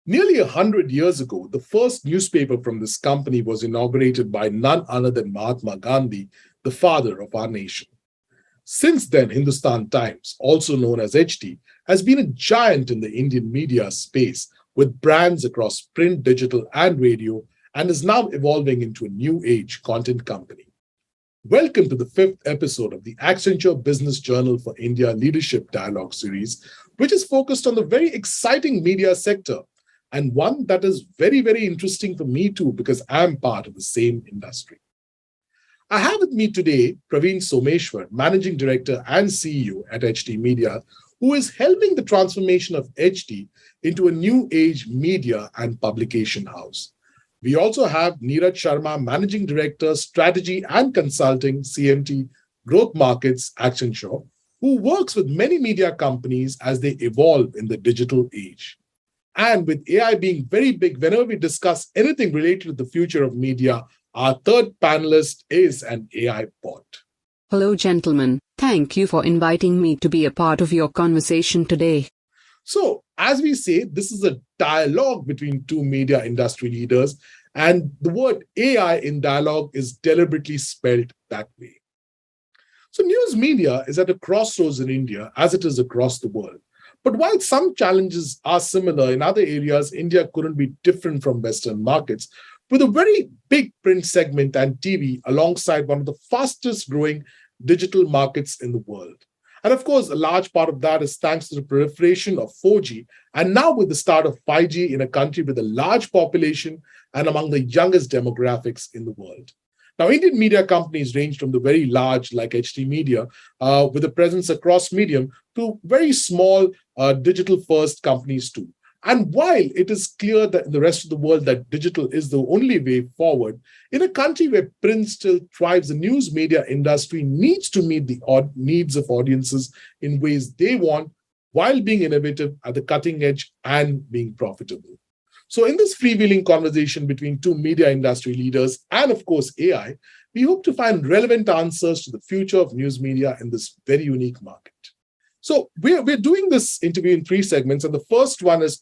Nearly 100 years ago, the first newspaper from this company was inaugurated by none other than Mahatma Gandhi, the father of our nation. Since then, Hindustan Times, also known as HT, has been a giant in the Indian media space with brands across print, digital, and radio, and is now evolving into a new age content company. Welcome to the fifth episode of the Accenture Business Journal for India Leadership Dialogue series, which is focused on the very exciting media sector and one that is very, very interesting for me too, because I'm part of the same industry. I have with me today Praveen Someshwar, Managing Director and CEO at HT Media, who is helping the transformation of HT into a new age media and publication house. We also have Neeraj Sharma, Managing Director, Strategy and Consulting, CMT, Growth Markets, Accenture, who works with many media companies as they evolve in the digital age. And with AI being very big, whenever we discuss anything related to the future of media, our third panelist is an AI bot. Hello, gentlemen. Thank you for inviting me to be a part of your conversation today. So, as we say, this is a dialogue between two media industry leaders, and the word AI in dialogue is deliberately spelled that way. So, news media is at a crossroads in India as it is across the world. But while some challenges are similar, in other areas, India couldn't be different from Western markets, with a very big print segment and TV alongside one of the fastest growing digital markets in the world. And of course, a large part of that is thanks to the proliferation of 4G, and now with the start of 5G in a country with a large population and among the youngest demographics in the world. Now, Indian media companies range from the very large, like HT Media, with a presence across medium, to very small digital-first companies too. And while it is clear that in the rest of the world that digital is the only way forward, in a country where print still thrives, the news media industry needs to meet the needs of audiences in ways they want while being innovative at the cutting edge and being profitable. So in this freewheeling conversation between two media industry leaders and, of course, AI, we hope to find relevant answers to the future of news media in this very unique market. So we're doing this interview in three segments, and the first one is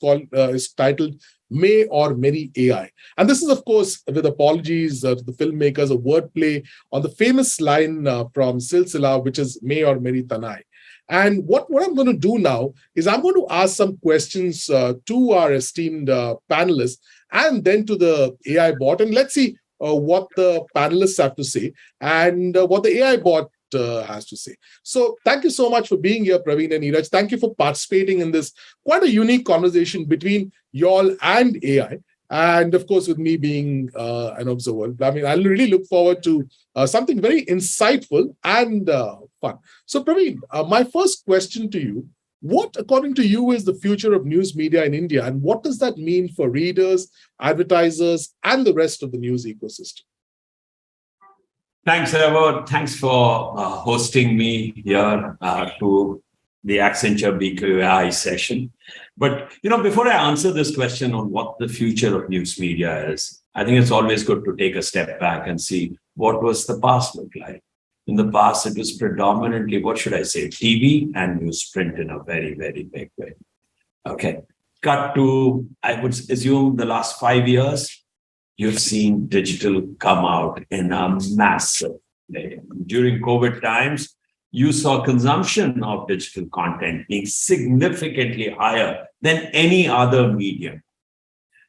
titled May or Meri AI. And this is, of course, with apologies to the filmmakers, a wordplay on the famous line from Silsila, which is May or Meri Tanai. And what I'm going to do now is I'm going to ask some questions to our esteemed panelists and then to the AI bot. And let's see what the panelists have to say and what the AI bot has to say. So thank you so much for being here, Praveen and Neeraj. Thank you for participating in this quite a unique conversation between y'all and AI. And of course, with me being an observer, I mean, I really look forward to something very insightful and fun. So Praveen, my first question to you, what, according to you, is the future of news media in India? And what does that mean for readers, advertisers, and the rest of the news ecosystem? Thanks, Trevor. Thanks for hosting me here to the Accenture BQI session. But, before I answer this question on what the future of news media is, I think it's always good to take a step back and see what was the past look like. In the past, it was predominantly, TV and newsprint in a very, very big way. Okay. Cut to, I would assume, the last 5 years, you've seen digital come out in a massive way. During COVID times, you saw consumption of digital content being significantly higher than any other medium.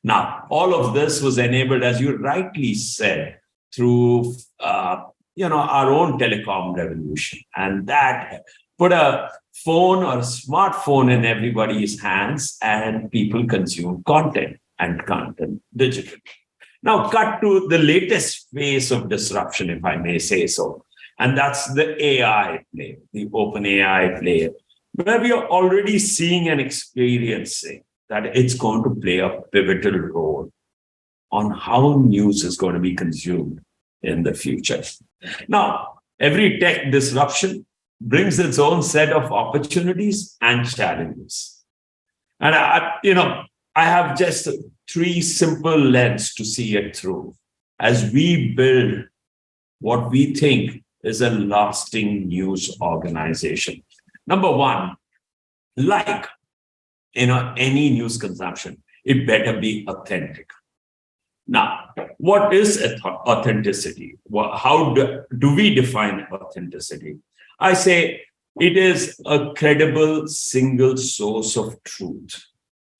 Now, all of this was enabled, as you rightly said, through our own telecom revolution. And that put a phone or a smartphone in everybody's hands, and people consume content digitally. Now, cut to the latest phase of disruption, if I may say so. And that's the AI play, the open AI play, where we are already seeing and experiencing that it's going to play a pivotal role on how news is going to be consumed in the future. Now, every tech disruption brings its own set of opportunities and challenges. And I have just three simple lenses to see it through as we build what we think is a lasting news organization. Number one, like any news consumption, it better be authentic. Now, what is authenticity? How do we define authenticity? I say it is a credible single source of truth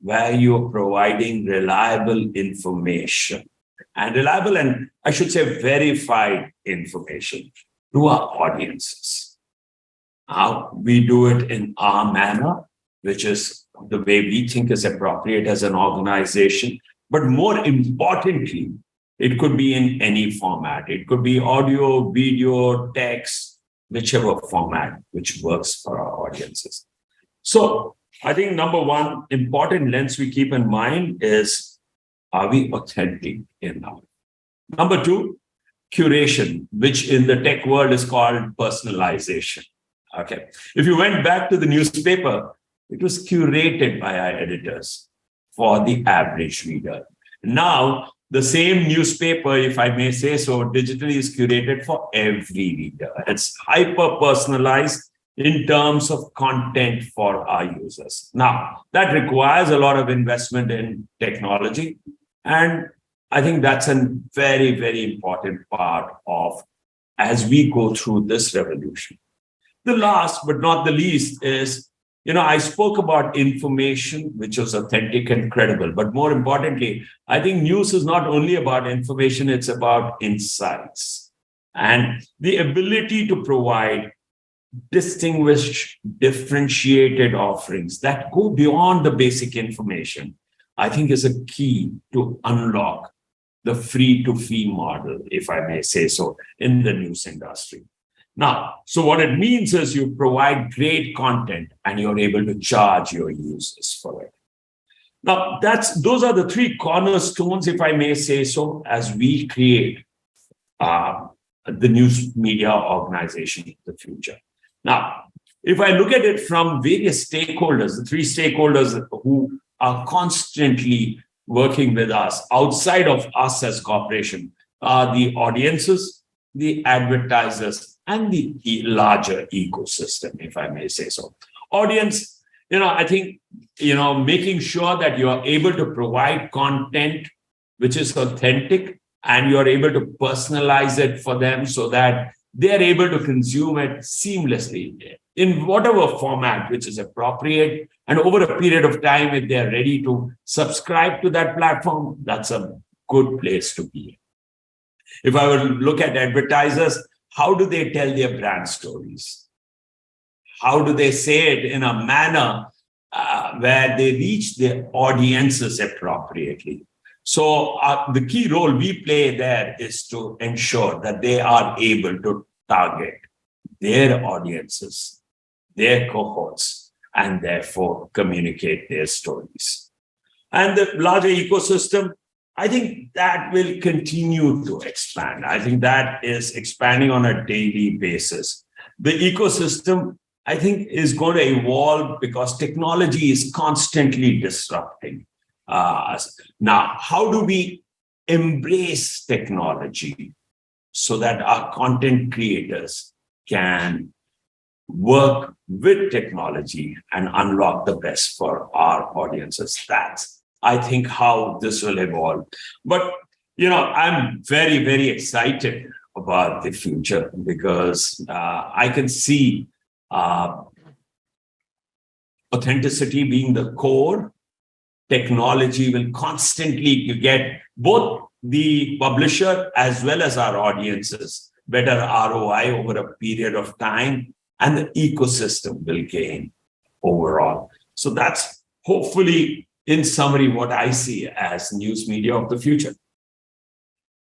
where you're providing reliable information and I should say verified information to our audiences. How we do it in our manner, which is the way we think is appropriate as an organization. But more importantly, it could be in any format. It could be audio, video, text, whichever format which works for our audiences. So I think number one important lens we keep in mind is, are we authentic enough? Number two, curation, which in the tech world is called personalization. Okay. If you went back to the newspaper, it was curated by our editors for the average reader. Now, the same newspaper, if I may say so, digitally is curated for every reader. It's hyper-personalized in terms of content for our users. Now, that requires a lot of investment in technology. And I think that's a very, very important part of as we go through this revolution. The last but not the least is, I spoke about information, which was authentic and credible. But more importantly, I think news is not only about information, it's about insights and the ability to provide distinguished, differentiated offerings that go beyond the basic information, I think is a key to unlock the free-to-fee model, if I may say so, in the news industry. Now, so what it means is you provide great content and you're able to charge your users for it. Now, those are the three cornerstones, if I may say so, as we create the news media organization of the future. Now, if I look at it from various stakeholders, the three stakeholders who are constantly working with us outside of us as corporation are the audiences, the advertisers, and the larger ecosystem, if I may say so. Audience, I think, making sure that you are able to provide content which is authentic and you're able to personalize it for them so that they're able to consume it seamlessly in whatever format which is appropriate. And over a period of time, if they're ready to subscribe to that platform, that's a good place to be. If I were to look at advertisers, how do they tell their brand stories? How do they say it in a manner where they reach their audiences appropriately? So the key role we play there is to ensure that they are able to target their audiences, their cohorts, and therefore communicate their stories. And the larger ecosystem, I think that will continue to expand. I think that is expanding on a daily basis. The ecosystem, I think, is going to evolve because technology is constantly disrupting us. Now, how do we embrace technology so that our content creators can work with technology and unlock the best for our audiences? That's, I think, how this will evolve. But, I'm very, very excited about the future because I can see authenticity being the core. Technology will constantly get both the publisher as well as our audiences better ROI over a period of time, and the ecosystem will gain overall. So that's hopefully, in summary, what I see as news media of the future.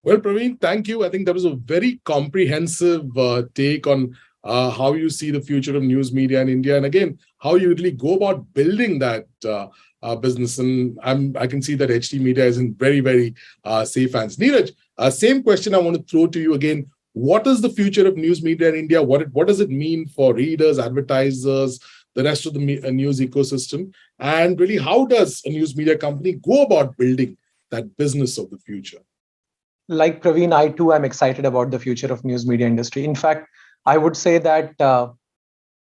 Well, Praveen, thank you. I think that was a very comprehensive take on how you see the future of news media in India, and again, how you really go about building that business. And I can see that HT Media is in very, very safe hands. Neeraj, same question I want to throw to you again. What is the future of news media in India? What does it mean for readers, advertisers, the rest of the news ecosystem? And really, how does a news media company go about building that business of the future? Like Praveen, I too am excited about the future of news media industry. In fact, I would say that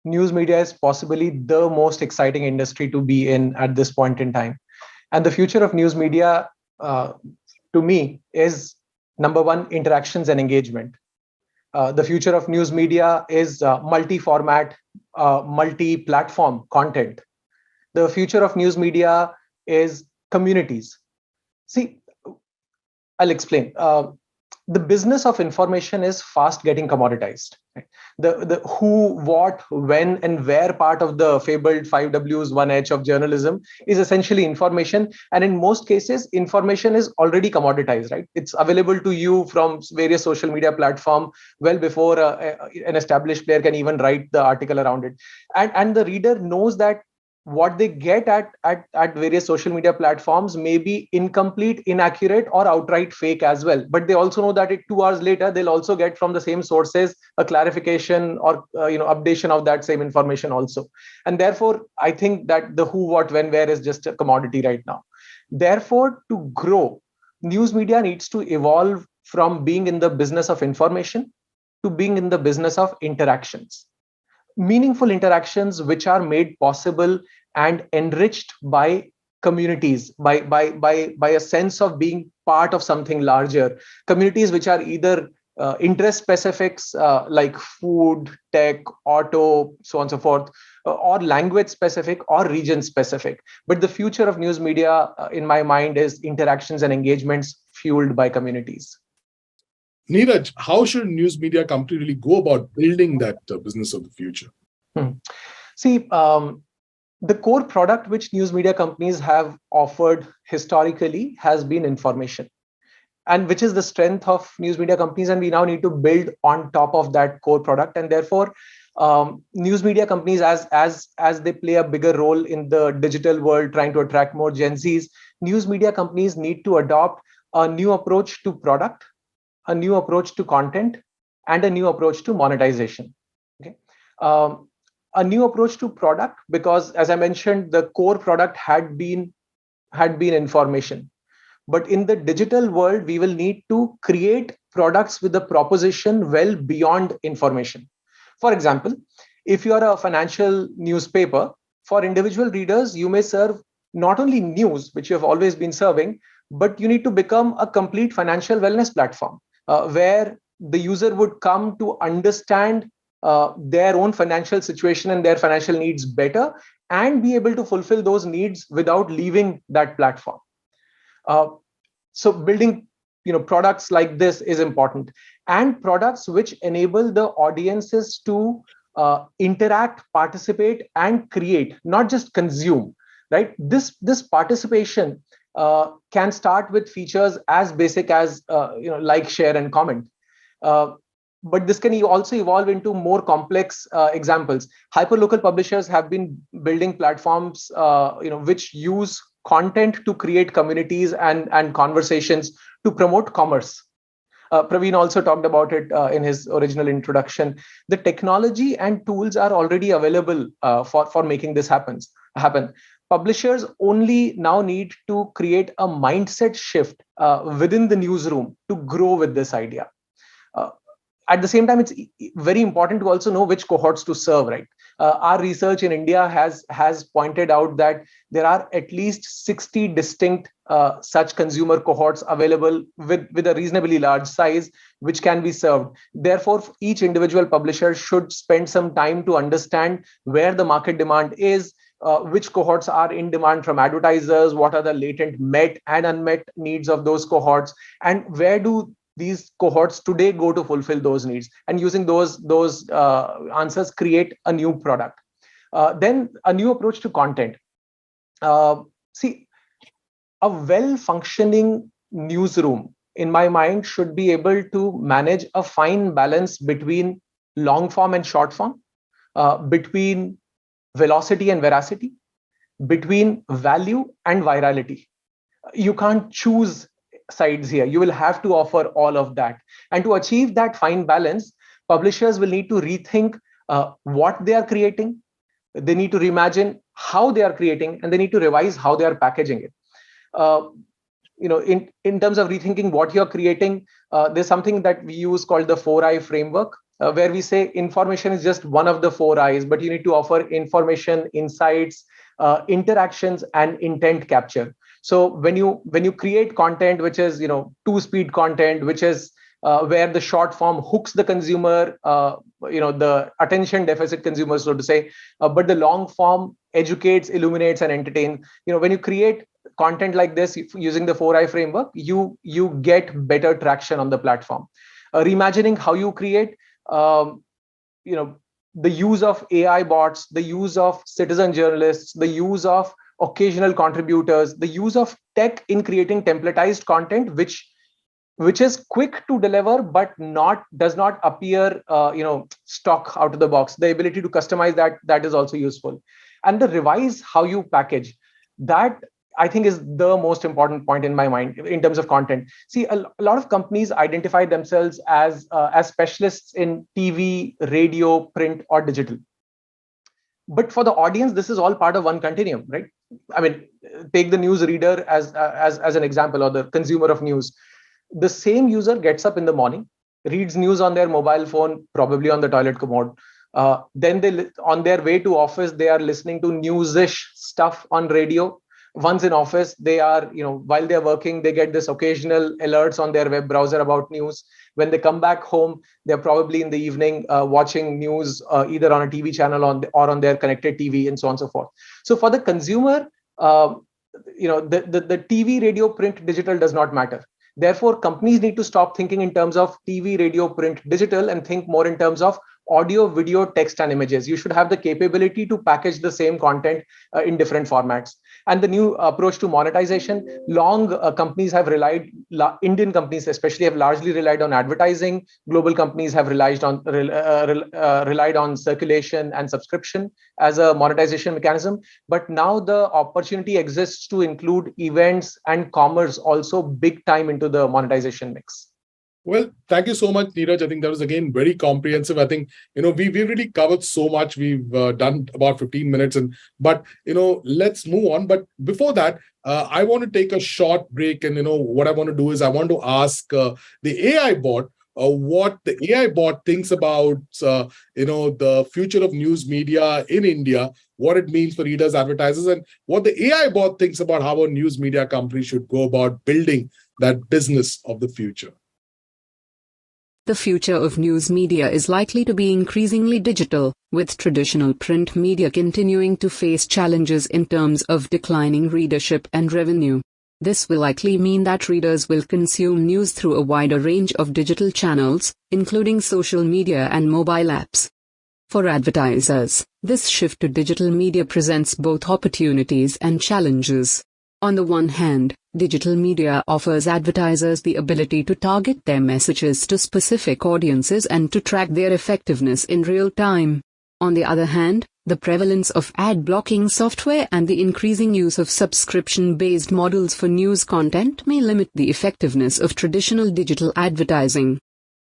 news media is possibly the most exciting industry to be in at this point in time. And the future of news media, to me, is number one, interactions and engagement. The future of news media is multi-format, multi-platform content. The future of news media is communities. See, I'll explain. The business of information is fast getting commoditized. Right? The who, what, when, and where part of the fabled 5Ws, 1H of journalism is essentially information. And in most cases, information is already commoditized, right? It's available to you from various social media platform well before an established player can even write the article around it. And the reader knows that what they get at various social media platforms may be incomplete, inaccurate, or outright fake as well. But they also know that 2 hours later, they'll also get from the same sources a clarification or updation of that same information also. And therefore, I think that the who, what, when, where is just a commodity right now. Therefore, to grow, news media needs to evolve from being in the business of information to being in the business of interactions, meaningful interactions which are made possible and enriched by communities, by a sense of being part of something larger, communities which are either interest specifics like food, tech, auto, so on and so forth, or language specific or region specific. But the future of news media, in my mind, is interactions and engagements fueled by communities. Neeraj, how should news media company really go about building that business of the future? See, the core product which news media companies have offered historically has been information, and which is the strength of news media companies. And we now need to build on top of that core product. And therefore, news media companies, as they play a bigger role in the digital world, trying to attract more Gen Zs, news media companies need to adopt a new approach to product, a new approach to content, and a new approach to monetization. Okay. A new approach to product, because as I mentioned, the core product had been information. But in the digital world, we will need to create products with a proposition well beyond information. For example, if you are a financial newspaper, for individual readers, you may serve not only news, which you have always been serving, but you need to become a complete financial wellness platform where the user would come to understand their own financial situation and their financial needs better, and be able to fulfill those needs without leaving that platform. So building products like this is important, and products which enable the audiences to interact, participate, and create, not just consume. Right? This participation can start with features as basic as like, share, and comment. But this can also evolve into more complex examples. Hyperlocal publishers have been building platforms which use content to create communities and conversations to promote commerce. Praveen also talked about it in his original introduction. The technology and tools are already available for making this happen. Publishers only now need to create a mindset shift within the newsroom to grow with this idea. At the same time, it's very important to also know which cohorts to serve, right? Our research in India has pointed out that there are at least 60 distinct such consumer cohorts available with a reasonably large size, which can be served. Therefore, each individual publisher should spend some time to understand where the market demand is, which cohorts are in demand from advertisers, what are the latent met and unmet needs of those cohorts, and where do these cohorts today go to fulfill those needs, and using those answers, create a new product. Then a new approach to content. See, a well-functioning newsroom, in my mind, should be able to manage a fine balance between long form and short form, between velocity and veracity, between value and virality. You can't choose sides here. You will have to offer all of that. And to achieve that fine balance, publishers will need to rethink what they are creating. They need to reimagine how they are creating, and they need to revise how they are packaging it. In terms of rethinking what you're creating, there's something that we use called the 4I framework, where we say information is just one of the 4 I's, but you need to offer information, insights, interactions, and intent capture. So when you create content which is, two-speed content, which is where the short form hooks the consumer, the attention deficit consumer, so to say, but the long form educates, illuminates, and entertains. When you create content like this using the 4I framework, you get better traction on the platform. Reimagining how you create, the use of AI bots, the use of citizen journalists, the use of occasional contributors, the use of tech in creating templatized content, which is quick to deliver but does not appear stock out of the box. The ability to customize that is also useful. And the revise how you package, that I think is the most important point in my mind in terms of content. See, a lot of companies identify themselves as specialists in TV, radio, print, or digital. But for the audience, this is all part of one continuum, right? I mean, take the news reader as an example, or the consumer of news. The same user gets up in the morning, reads news on their mobile phone, probably on the toilet commode. Then on their way to office, they are listening to newsish stuff on radio. Once in office, they are, while they're working, they get this occasional alerts on their web browser about news. When they come back home, they're probably in the evening watching news either on a TV channel or on their connected TV, and so on and so forth. So for the consumer, the TV, radio, print, digital does not matter. Therefore, companies need to stop thinking in terms of TV, radio, print, digital, and think more in terms of audio, video, text, and images. You should have the capability to package the same content in different formats. And the new approach to monetization, companies have Indian companies especially have largely relied on advertising. Global companies have relied on circulation and subscription as a monetization mechanism. But now the opportunity exists to include events and commerce also big time into the monetization mix. Well, thank you so much, Neeraj. I think that was, again, very comprehensive. I think, we've really covered so much. We've done about 15 minutes, but let's move on. But before that, I want to take a short break. And, what I want to do is I want to ask the AI bot what the AI bot thinks about, the future of news media in India, what it means for readers, advertisers, and what the AI bot thinks about how a news media company should go about building that business of the future. The future of news media is likely to be increasingly digital, with traditional print media continuing to face challenges in terms of declining readership and revenue. This will likely mean that readers will consume news through a wider range of digital channels, including social media and mobile apps. For advertisers, this shift to digital media presents both opportunities and challenges. On the one hand, digital media offers advertisers the ability to target their messages to specific audiences and to track their effectiveness in real time. On the other hand, the prevalence of ad blocking software and the increasing use of subscription-based models for news content may limit the effectiveness of traditional digital advertising.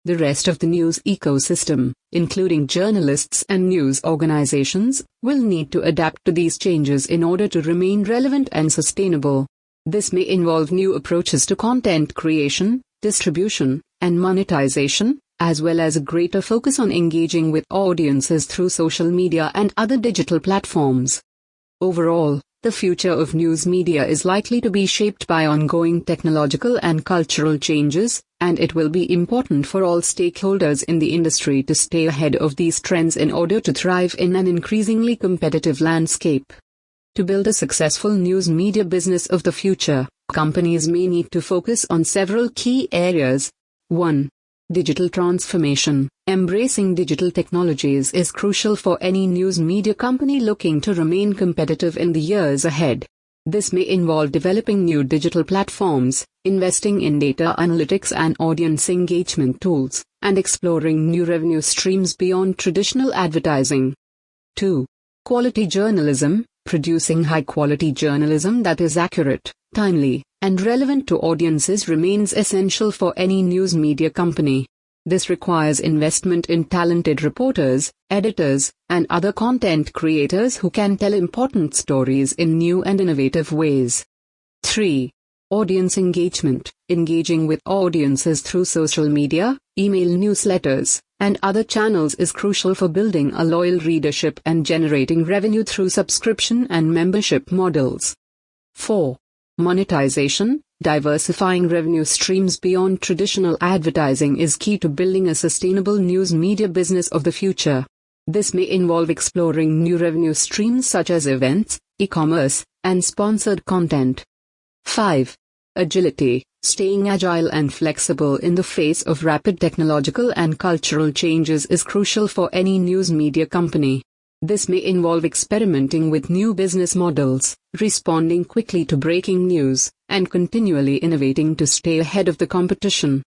The rest of the news ecosystem, including journalists and news organizations, will need to adapt to these changes in order to remain relevant and sustainable. This may involve new approaches to content creation, distribution, and monetization, as well as a greater focus on engaging with audiences through social media and other digital platforms. Overall, the future of news media is likely to be shaped by ongoing technological and cultural changes, and it will be important for all stakeholders in the industry to stay ahead of these trends in order to thrive in an increasingly competitive landscape. To build a successful news media business of the future, companies may need to focus on several key areas. 1. Digital transformation. Embracing digital technologies is crucial for any news media company looking to remain competitive in the years ahead. This may involve developing new digital platforms, investing in data analytics and audience engagement tools, and exploring new revenue streams beyond traditional advertising. 2. Quality journalism. Producing high-quality journalism that is accurate, timely, and relevant to audiences remains essential for any news media company. This requires investment in talented reporters, editors, and other content creators who can tell important stories in new and innovative ways. 3. Audience engagement. Engaging with audiences through social media, email newsletters, and other channels is crucial for building a loyal readership and generating revenue through subscription and membership models. 4. Monetization, diversifying revenue streams beyond traditional advertising is key to building a sustainable news media business of the future. This may involve exploring new revenue streams such as events, e-commerce, and sponsored content. 5. Agility, staying agile and flexible in the face of rapid technological and cultural changes is crucial for any news media company. This may involve experimenting with new business models, responding quickly to breaking news, and continually innovating to stay ahead of the competition.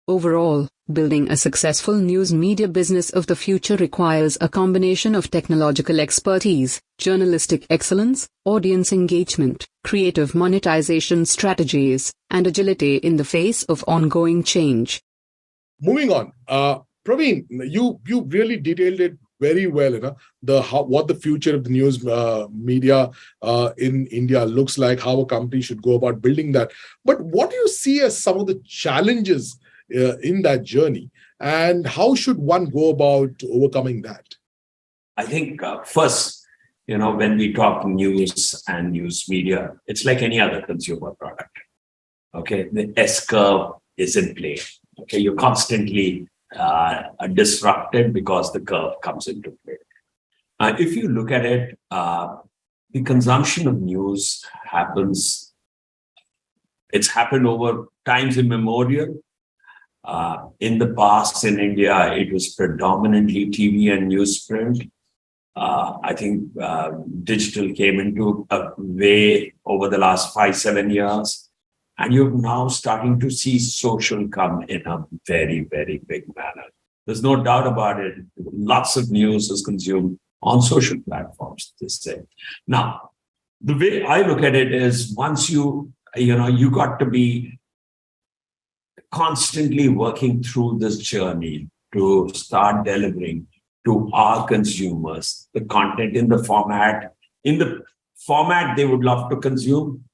Overall, building a successful news media business of the future requires a combination of technological expertise, journalistic excellence, audience engagement, creative monetization strategies, and agility in the face of ongoing change. Moving on, Praveen, you really detailed it very well, what the future of the news media in India looks like, how a company should go about building that. But what do you see as some of the challenges in that journey, and how should one go about overcoming that? I think first, when we talk news and news media, it's like any other consumer product. Okay, the S curve is in play. Okay, you're constantly disrupted because the curve comes into play. If you look at it, the consumption of news it's happened over times immemorial. In the past in India, it was predominantly TV and newsprint. I think digital came into a way over the last 5-7 years. And you're now starting to see social come in a very, very big manner. There's no doubt about it. Lots of news is consumed on social platforms this day. Now, the way I look at it is once you got to be constantly working through this journey to start delivering to our consumers the content in the format they would love to consume,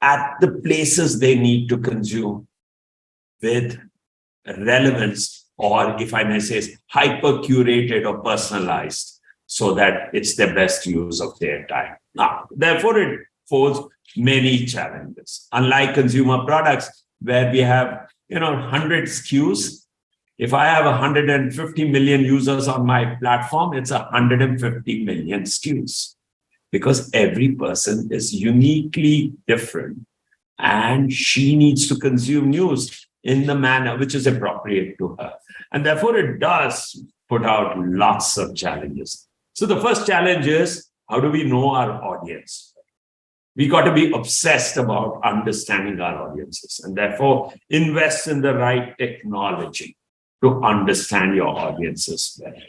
at the places they need to consume with relevance, or if I may say, hyper curated or personalized so that it's the best use of their time. Now, therefore, it poses many challenges. Unlike consumer products where we have 100 SKUs, if I have 150 million users on my platform, it's 150 million SKUs. Because every person is uniquely different and she needs to consume news in the manner which is appropriate to her. And therefore, it does put out lots of challenges. So the first challenge is, how do we know our audience? We got to be obsessed about understanding our audiences and therefore invest in the right technology to understand your audiences better.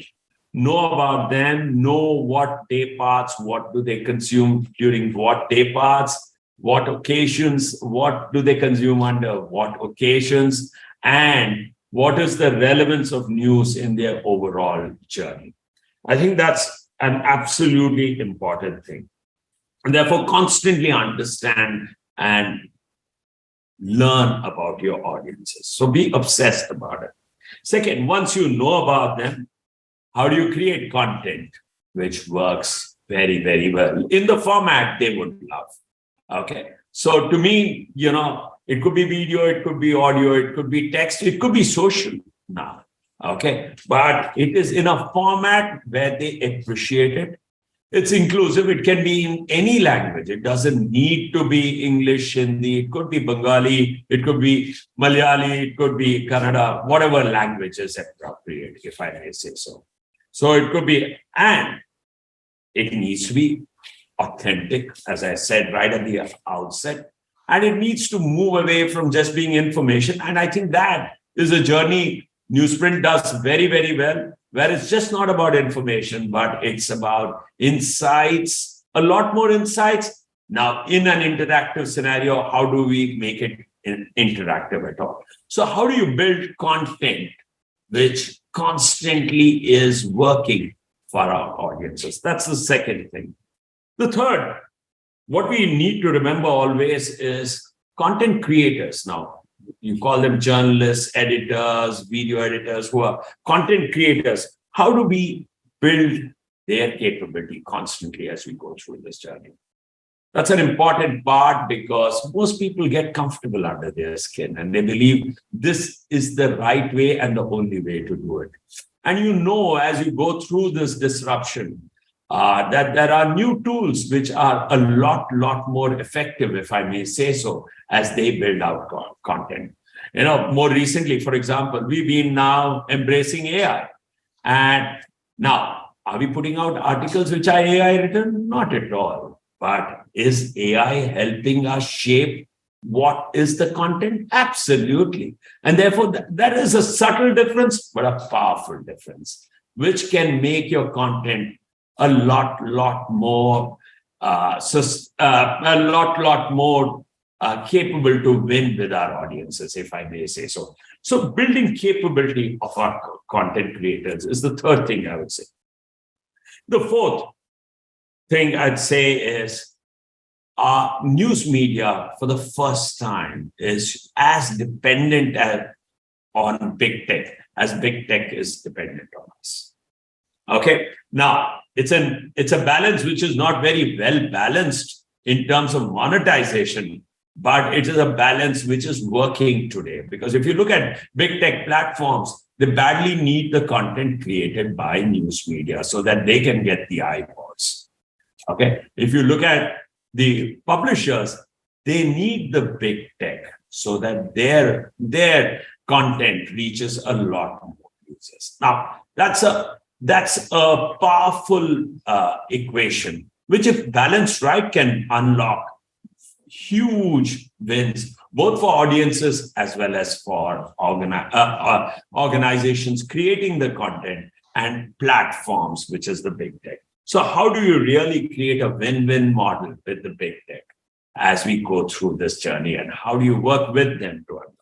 Know about them, know what day parts, what do they consume during what day parts, what occasions, what do they consume under what occasions, and what is the relevance of news in their overall journey. I think that's an absolutely important thing. And therefore, constantly understand and learn about your audiences. So be obsessed about it. Second, once you know about them, how do you create content which works very, very well in the format they would love? Okay. So to me, it could be video, it could be audio, it could be text, it could be social now. Okay. But it is in a format where they appreciate it. It's inclusive. It can be in any language. It doesn't need to be English, Hindi. It could be Bengali. It could be Malayali. It could be Kannada, whatever language is appropriate, if I may say so. So it could be, and it needs to be authentic, as I said right at the outset, and it needs to move away from just being information. And I think that is a journey newsprint does very, very well, where it's just not about information, but it's about insights, a lot more insights. Now, in an interactive scenario, how do we make it interactive at all? So how do you build content which constantly is working for our audiences? That's the second thing. The third, what we need to remember always is content creators. Now, you call them journalists, editors, video editors, who are content creators. How do we build their capability constantly as we go through this journey? That's an important part because most people get comfortable under their skin and they believe this is the right way and the only way to do it. And as you go through this disruption, that there are new tools which are a lot more effective, if I may say so, as they build out content. More recently, for example, we've been now embracing AI. And now, are we putting out articles which are AI written? Not at all. But is AI helping us shape what is the content? Absolutely. And therefore, that is a subtle difference, but a powerful difference, which can make your content a lot more, capable to win with our audiences, if I may say so. So building capability of our content creators is the third thing I would say. The fourth thing I'd say is news media for the first time is as dependent on big tech as big tech is dependent on us. Okay. Now, it's a balance which is not very well balanced in terms of monetization, but it is a balance which is working today. Because if you look at big tech platforms, they badly need the content created by news media so that they can get the eyeballs. Okay. If you look at the publishers, they need the big tech so that their content reaches a lot more users. Now, that's a powerful equation, which if balanced right can unlock huge wins, both for audiences as well as for organizations creating the content and platforms, which is the big tech. So how do you really create a win-win model with the big tech as we go through this journey, and how do you work with them to unlock?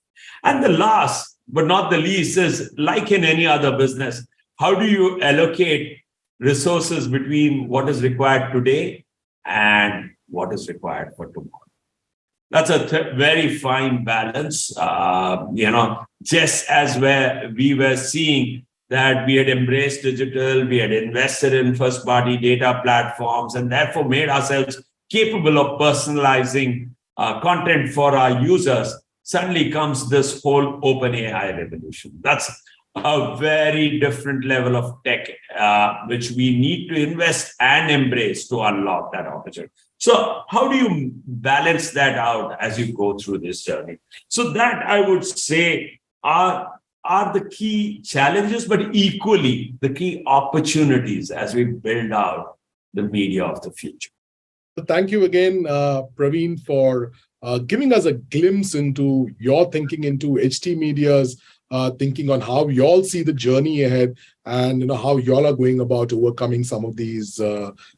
And the last but not the least is, like in any other business, how do you allocate resources between what is required today and what is required for tomorrow? That's a very fine balance, just as where we were seeing that we had embraced digital, we had invested in first-party data platforms, and therefore made ourselves capable of personalizing content for our users. Suddenly comes this whole open AI revolution. That's a very different level of tech, which we need to invest and embrace to unlock that opportunity. So how do you balance that out as you go through this journey? So that, I would say, are the key challenges, but equally the key opportunities as we build out the media of the future. Thank you again, Praveen, for giving us a glimpse into your thinking, into HT Media's thinking on how you all see the journey ahead, and how you all are going about overcoming some of these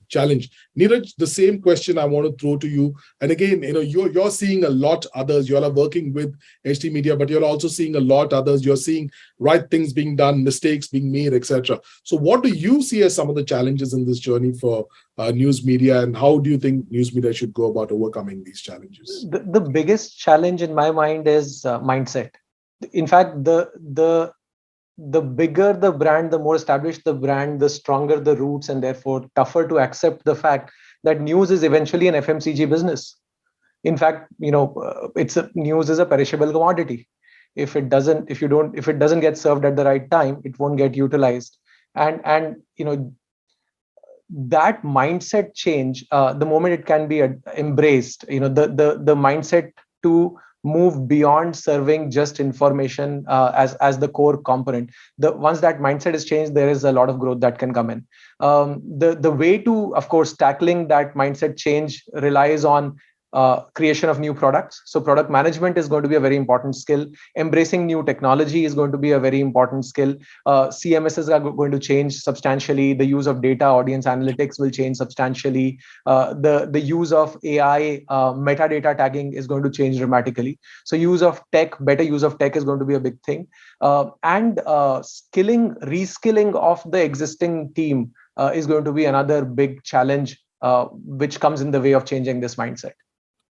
challenges. Neeraj, the same question I want to throw to you. And again, you're seeing a lot others. You all are working with HT Media, but you're also seeing a lot others. You're seeing right things being done, mistakes being made, etc. So what do you see as some of the challenges in this journey for news media, and how do you think news media should go about overcoming these challenges? The biggest challenge in my mind is mindset. In fact, the bigger the brand, the more established the brand, the stronger the roots, and therefore tougher to accept the fact that news is eventually an FMCG business. In fact, news is a perishable commodity. If it doesn't get served at the right time, it won't get utilized. And that mindset change, the moment it can be embraced, the mindset to move beyond serving just information as the core component. Once that mindset is changed, there is a lot of growth that can come in. The way to, of course, tackling that mindset change relies on creation of new products. So product management is going to be a very important skill. Embracing new technology is going to be a very important skill. CMSs are going to change substantially. The use of data, audience analytics will change substantially. The use of AI, metadata tagging is going to change dramatically. So better use of tech is going to be a big thing. And reskilling of the existing team is going to be another big challenge, which comes in the way of changing this mindset.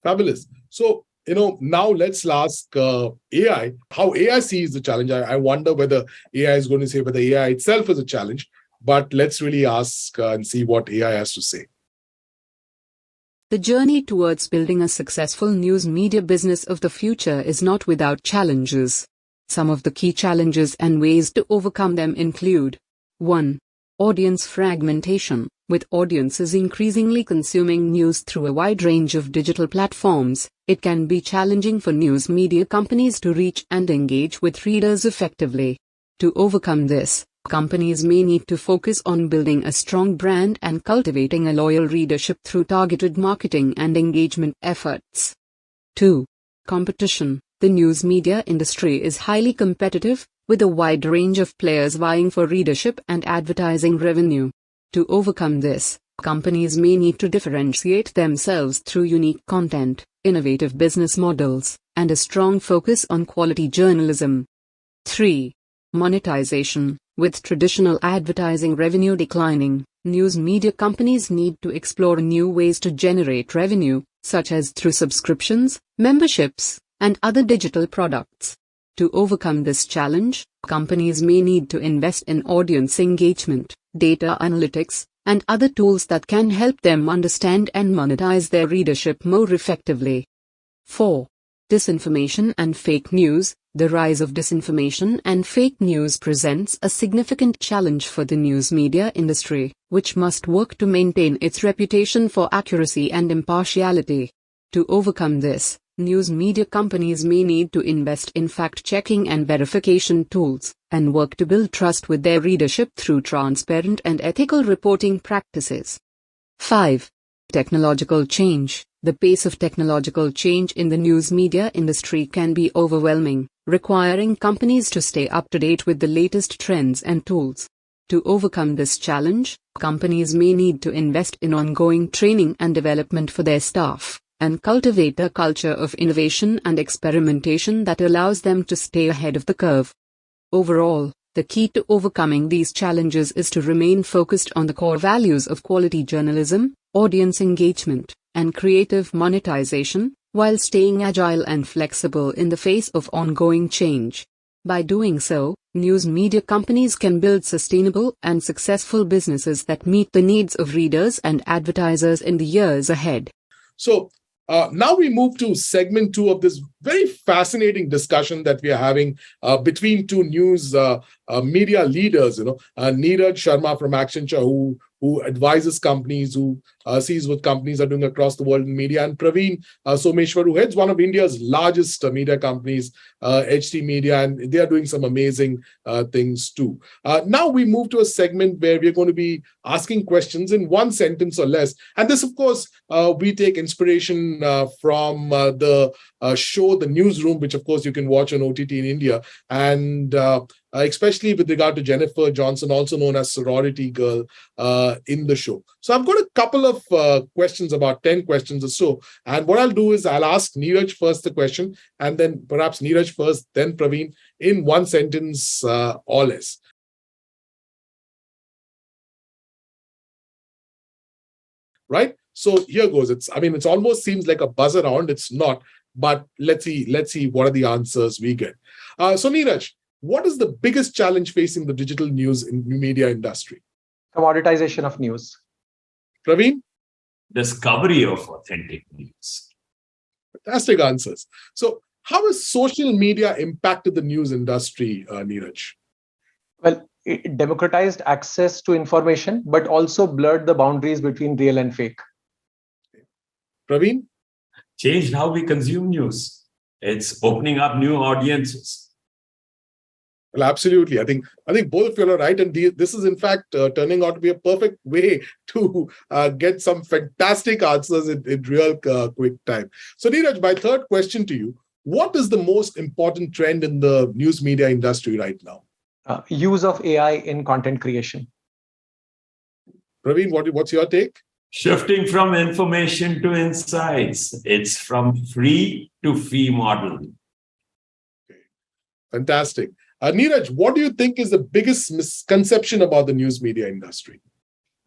Fabulous. So, now let's ask AI, how AI sees the challenge. I wonder whether AI is going to say whether AI itself is a challenge, but let's really ask and see what AI has to say. The journey towards building a successful news media business of the future is not without challenges. Some of the key challenges and ways to overcome them include 1. Audience fragmentation. With audiences increasingly consuming news through a wide range of digital platforms, it can be challenging for news media companies to reach and engage with readers effectively. To overcome this, companies may need to focus on building a strong brand and cultivating a loyal readership through targeted marketing and engagement efforts. 2. Competition. The news media industry is highly competitive, with a wide range of players vying for readership and advertising revenue. To overcome this, companies may need to differentiate themselves through unique content, innovative business models, and a strong focus on quality journalism. 3. Monetization. With traditional advertising revenue declining, news media companies need to explore new ways to generate revenue, such as through subscriptions, memberships, and other digital products. To overcome this challenge, companies may need to invest in audience engagement, data analytics, and other tools that can help them understand and monetize their readership more effectively. 4. Disinformation and fake news. The rise of disinformation and fake news presents a significant challenge for the news media industry, which must work to maintain its reputation for accuracy and impartiality. To overcome this, news media companies may need to invest in fact-checking and verification tools, and work to build trust with their readership through transparent and ethical reporting practices. 5. Technological change. The pace of technological change in the news media industry can be overwhelming, requiring companies to stay up to date with the latest trends and tools. To overcome this challenge, companies may need to invest in ongoing training and development for their staff, and cultivate a culture of innovation and experimentation that allows them to stay ahead of the curve. Overall, the key to overcoming these challenges is to remain focused on the core values of quality journalism, audience engagement, and creative monetization, while staying agile and flexible in the face of ongoing change. By doing so, news media companies can build sustainable and successful businesses that meet the needs of readers and advertisers in the years ahead. So, now we move to segment 2 of this very fascinating discussion that we are having between two news media leaders. Neeraj Sharma from Accenture, who advises companies, who sees what companies are doing across the world in media, and Praveen Someshwar, who heads one of India's largest media companies, HT Media, and they are doing some amazing things too. Now we move to a segment where we're going to be asking questions in one sentence or less. And this, of course, we take inspiration from the show, The Newsroom, which, of course, you can watch on OTT in India. And especially with regard to Jennifer Johnson, also known as Sorority Girl, in the show. So I've got a couple of questions, about 10 questions or so. And what I'll do is I'll ask Neeraj first the question, and then perhaps Neeraj first, then Praveen, in one sentence or less. Right? So here goes. It's almost seems like a buzz around. It's not. But let's see what are the answers we get. So Neeraj, what is the biggest challenge facing the digital news in media industry? Commoditization of news. Praveen? Discovery of authentic news. Fantastic answers. So how has social media impacted the news industry, Neeraj? Well, it democratized access to information, but also blurred the boundaries between real and fake. Praveen? Changed how we consume news. It's opening up new audiences. Well, absolutely. I think both of you are right. And this is, in fact, turning out to be a perfect way to get some fantastic answers in real quick time. So, Neeraj, my third question to you, what is the most important trend in the news media industry right now? Use of AI in content creation. Praveen, what's your take? Shifting from information to insights. It's from free to fee model. Okay. Fantastic. Neeraj, what do you think is the biggest misconception about the news media industry?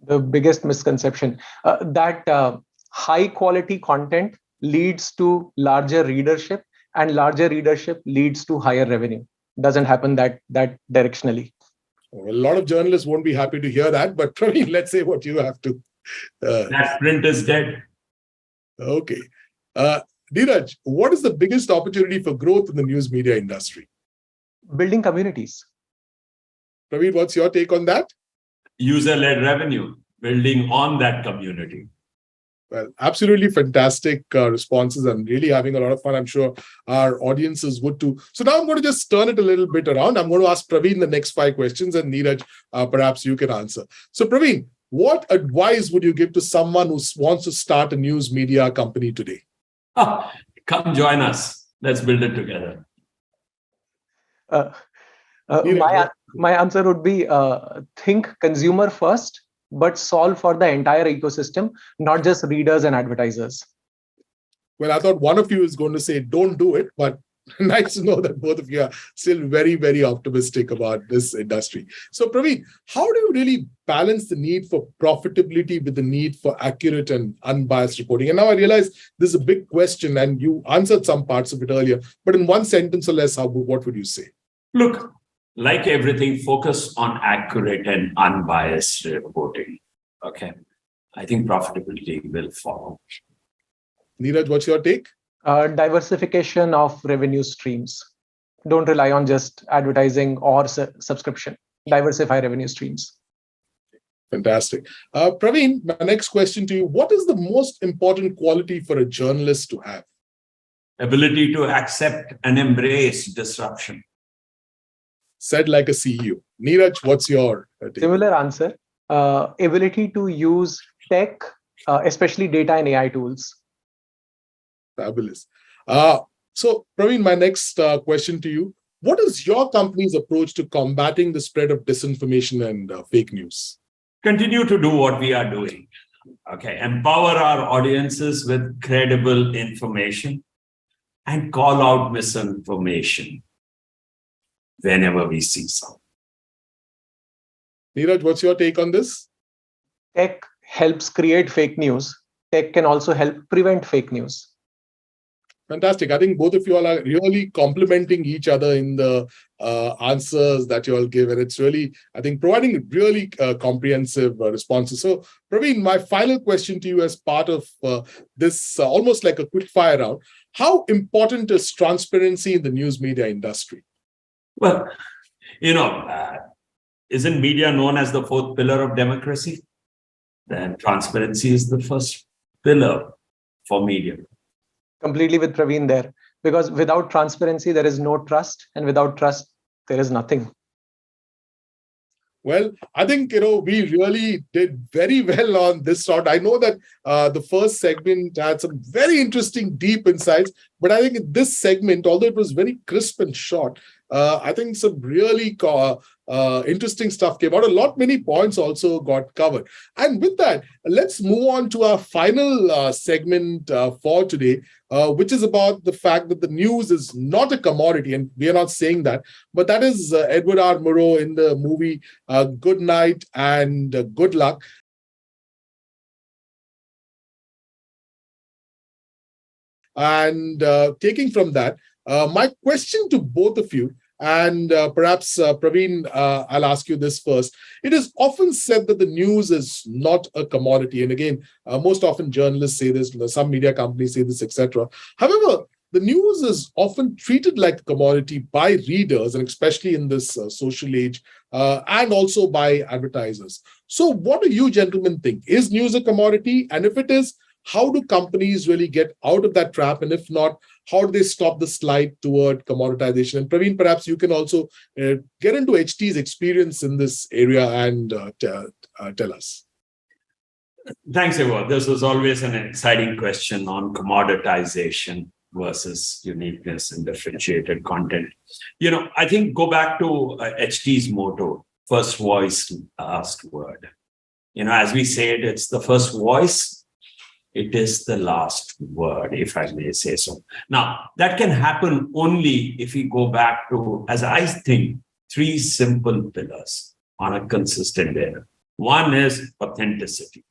The biggest misconception, that high quality content leads to larger readership, and larger readership leads to higher revenue. Doesn't happen that directionally. Well, a lot of journalists won't be happy to hear that, but Praveen, let's say what you have to. That print is dead. Okay. Neeraj, what is the biggest opportunity for growth in the news media industry? Building communities. Praveen, what's your take on that? User-led revenue, building on that community. Well, absolutely fantastic responses. I'm really having a lot of fun. I'm sure our audiences would too. So now I'm going to just turn it a little bit around. I'm going to ask Praveen the next 5 questions, and Neeraj, perhaps you can answer. So Praveen, what advice would you give to someone who wants to start a news media company today? Come join us. Let's build it together. My answer would be think consumer first, but solve for the entire ecosystem, not just readers and advertisers. Well, I thought one of you is going to say, don't do it, but nice to know that both of you are still very, very optimistic about this industry. So, Praveen, how do you really balance the need for profitability with the need for accurate and unbiased reporting? And now I realize this is a big question, and you answered some parts of it earlier, but in one sentence or less, what would you say? Look, like everything, focus on accurate and unbiased reporting. Okay. I think profitability will follow. Neeraj, what's your take? Diversification of revenue streams. Don't rely on just advertising or subscription. Diversify revenue streams. Fantastic. Praveen, my next question to you. What is the most important quality for a journalist to have? Ability to accept and embrace disruption. Said like a CEO. Neeraj, what's your take? Similar answer. Ability to use tech, especially data and AI tools. Fabulous. So, Praveen, my next question to you. What is your company's approach to combating the spread of disinformation and fake news? Continue to do what we are doing. Okay. Empower our audiences with credible information and call out misinformation whenever we see some. Neeraj, what's your take on this? Tech helps create fake news. Tech can also help prevent fake news. Fantastic. I think both of you all are really complementing each other in the answers that you all give. And it's really, I think, providing really comprehensive responses. So, Praveen, my final question to you as part of this almost like a quick fire round. How important is transparency in the news media industry? Well, isn't media known as the 4th pillar of democracy? Then transparency is the first pillar for media. Completely with Praveen there, because without transparency, there is no trust, and without trust, there is nothing. Well, I think, we really did very well on this round. I know that the first segment had some very interesting, deep insights, but I think in this segment, although it was very crisp and short, I think some really interesting stuff came out. Many points also got covered. And with that, let's move on to our final segment for today, which is about the fact that the news is not a commodity. And we are not saying that, but that is Edward R. Murrow in the movie Good Night and Good Luck. And taking from that, my question to both of you, and perhaps Praveen, I'll ask you this first. It is often said that the news is not a commodity. And again, most often journalists say this, some media companies say this, etc. However, the news is often treated like a commodity by readers, and especially in this social age, and also by advertisers. So what do you gentlemen think? Is news a commodity? And if it is, how do companies really get out of that trap? And if not, how do they stop the slide toward commoditization? And Praveen, perhaps you can also get into HT's experience in this area and tell us. Thanks, Ewa. This was always an exciting question on commoditization versus uniqueness and differentiated content. I think go back to HT's motto, first voice, last word. As we say it, it's the first voice. It is the last word, if I may say so. Now, that can happen only if we go back to, as I think, 3 simple pillars on a consistent layer. One is authenticity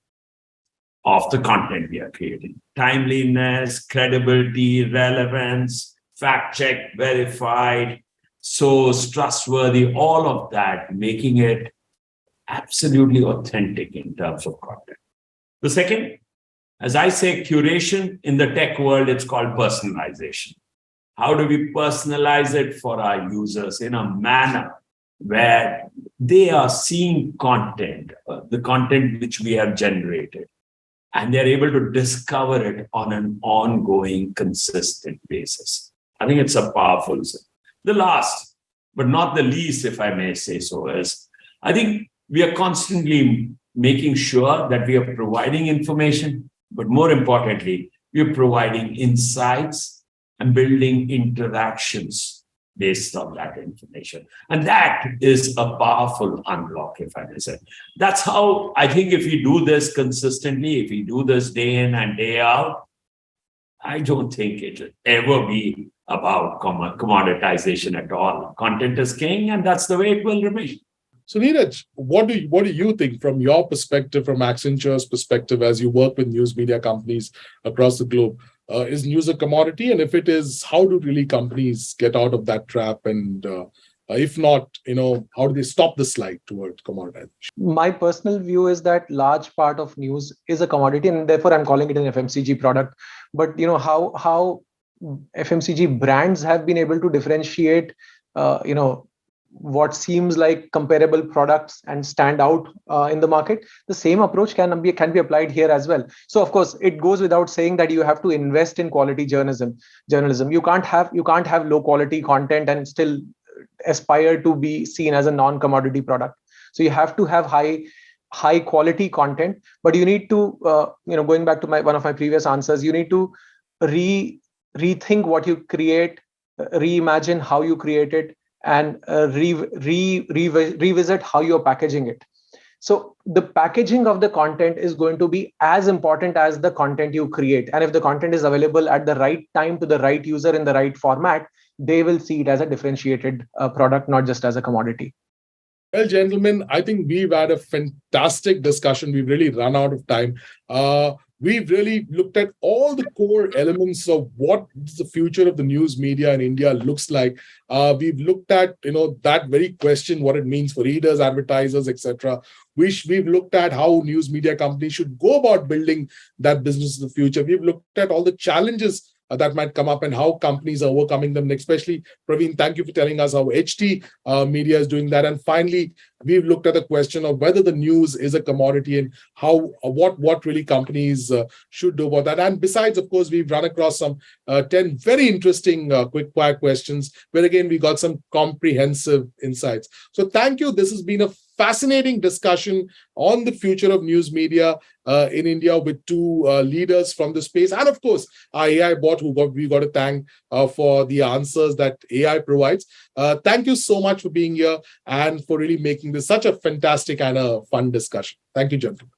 of the content we are creating. Timeliness, credibility, relevance, fact check, verified, source, trustworthy, all of that, making it absolutely authentic in terms of content. The second, As I say, curation in the tech world, it's called personalization. How do we personalize it for our users in a manner where they are seeing content, the content which we have generated, and they're able to discover it on an ongoing, consistent basis? I think it's a powerful thing. The last, but not the least, if I may say so, is I think we are constantly making sure that we are providing information, but more importantly, we are providing insights and building interactions based on that information. And that is a powerful unlock, if I may say. That's how I think if we do this consistently, if we do this day in and day out, I don't think it will ever be about commoditization at all. Content is king, and that's the way it will remain. So, Neeraj, what do you think from your perspective, from Accenture's perspective, as you work with news media companies across the globe? Is news a commodity? And if it is, how do really companies get out of that trap? And if not, how do they stop the slide toward commoditization? My personal view is that large part of news is a commodity, and therefore I'm calling it an FMCG product. But how FMCG brands have been able to differentiate, what seems like comparable products and stand out in the market, the same approach can be applied here as well. So of course, it goes without saying that you have to invest in quality journalism. You can't have low quality content and still aspire to be seen as a non-commodity product. So you have to have high quality content, but you need to going back to one of my previous answers, you need to rethink what you create, reimagine how you create it, and revisit how you're packaging it. So the packaging of the content is going to be as important as the content you create. And if the content is available at the right time to the right user in the right format, they will see it as a differentiated product, not just as a commodity. Well, gentlemen, I think we've had a fantastic discussion. We've really run out of time. We've really looked at all the core elements of what the future of the news media in India looks like. We've looked at, that very question, what it means for readers, advertisers, etc. We've looked at how news media companies should go about building that business in the future. We've looked at all the challenges that might come up and how companies are overcoming them. And especially, Praveen, thank you for telling us how HT Media is doing that. And finally, we've looked at the question of whether the news is a commodity and what really companies should do about that. And besides, of course, we've run across some 10 very interesting quick fire questions where, again, we got some comprehensive insights. So thank you. This has been a fascinating discussion on the future of news media in India with two leaders from the space. And of course, our AI bot, we got to thank for the answers that AI provides. Thank you so much for being here and for really making this such a fantastic and a fun discussion. Thank you, gentlemen.